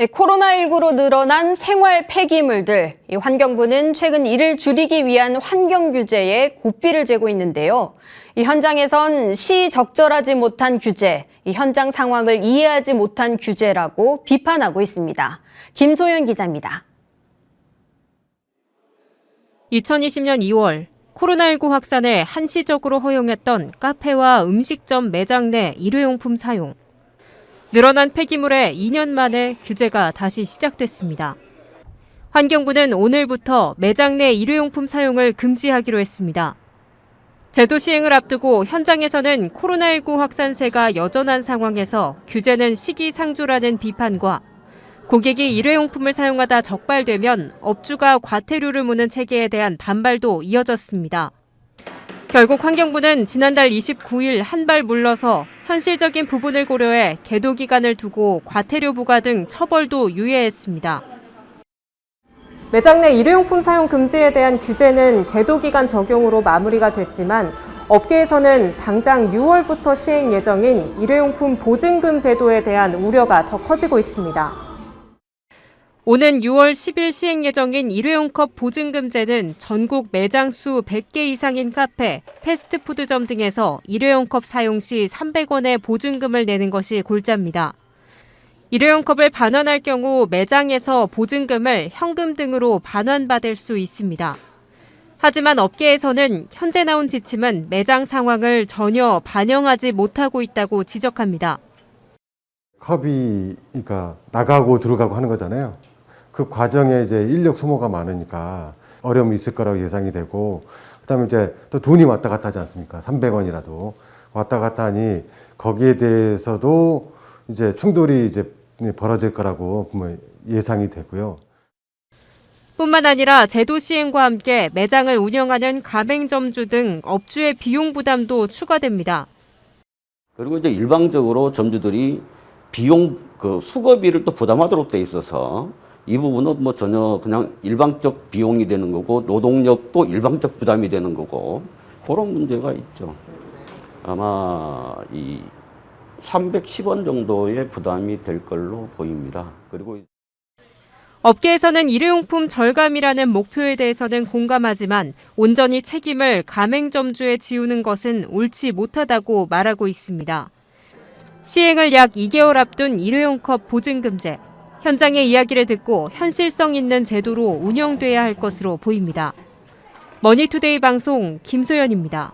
코로나19로 늘어난 생활 폐기물들, 환경부는 최근 이를 줄이기 위한 환경 규제에 고삐를 재고 있는데요. 이 현장에선 시적절하지 못한 규제, 이 현장 상황을 이해하지 못한 규제라고 비판하고 있습니다. 김소연 기자입니다. 2020년 2월 코로나19 확산에 한시적으로 허용했던 카페와 음식점 매장 내 일회용품 사용. 늘어난 폐기물에 2년 만에 규제가 다시 시작됐습니다. 환경부는 오늘부터 매장 내 일회용품 사용을 금지하기로 했습니다. 제도 시행을 앞두고 현장에서는 코로나19 확산세가 여전한 상황에서 규제는 시기상조라는 비판과 고객이 일회용품을 사용하다 적발되면 업주가 과태료를 무는 체계에 대한 반발도 이어졌습니다. 결국 환경부는 지난달 29일 한 발 물러서 현실적인 부분을 고려해 계도 기간을 두고 과태료 부과 등 처벌도 유예했습니다. 매장 내 일회용품 사용 금지에 대한 규제는 계도 기간 적용으로 마무리가 됐지만 업계에서는 당장 6월부터 시행 예정인 일회용품 보증금 제도에 대한 우려가 더 커지고 있습니다. 오는 6월 10일 시행 예정인 일회용컵 보증금제는 전국 매장 수 100개 이상인 카페, 패스트푸드점 등에서 일회용컵 사용 시 300원의 보증금을 내는 것이 골자입니다. 일회용컵을 반환할 경우 매장에서 보증금을 현금 등으로 반환받을 수 있습니다. 하지만 업계에서는 현재 나온 지침은 매장 상황을 전혀 반영하지 못하고 있다고 지적합니다. 컵이 그러니까 나가고 들어가고 하는 거잖아요. 그 과정에 이제 인력 소모가 많으니까 어려움이 있을 거라고 예상이 되고, 그다음에 이제 또 돈이 왔다 갔다 하지 않습니까? 300원이라도 왔다 갔다 하니 거기에 대해서도 이제 충돌이 이제 벌어질 거라고 예상이 되고요. 뿐만 아니라 제도 시행과 함께 매장을 운영하는 가맹점주 등 업주의 비용 부담도 추가됩니다. 그리고 이제 일방적으로 점주들이 비용 수거비를 또 부담하도록 돼 있어서 이 부분은 뭐 전혀 그냥 일방적 비용이 되는 거고 노동력도 일방적 부담이 되는 거고 그런 문제가 있죠. 아마 이 310원 정도의 부담이 될 걸로 보입니다. 그리고 업계에서는 일회용품 절감이라는 목표에 대해서는 공감하지만 온전히 책임을 가맹점주에 지우는 것은 옳지 못하다고 말하고 있습니다. 시행을 약 2개월 앞둔 일회용컵 보증금제. 현장의 이야기를 듣고 현실성 있는 제도로 운영돼야 할 것으로 보입니다. 머니투데이 방송 김소연입니다.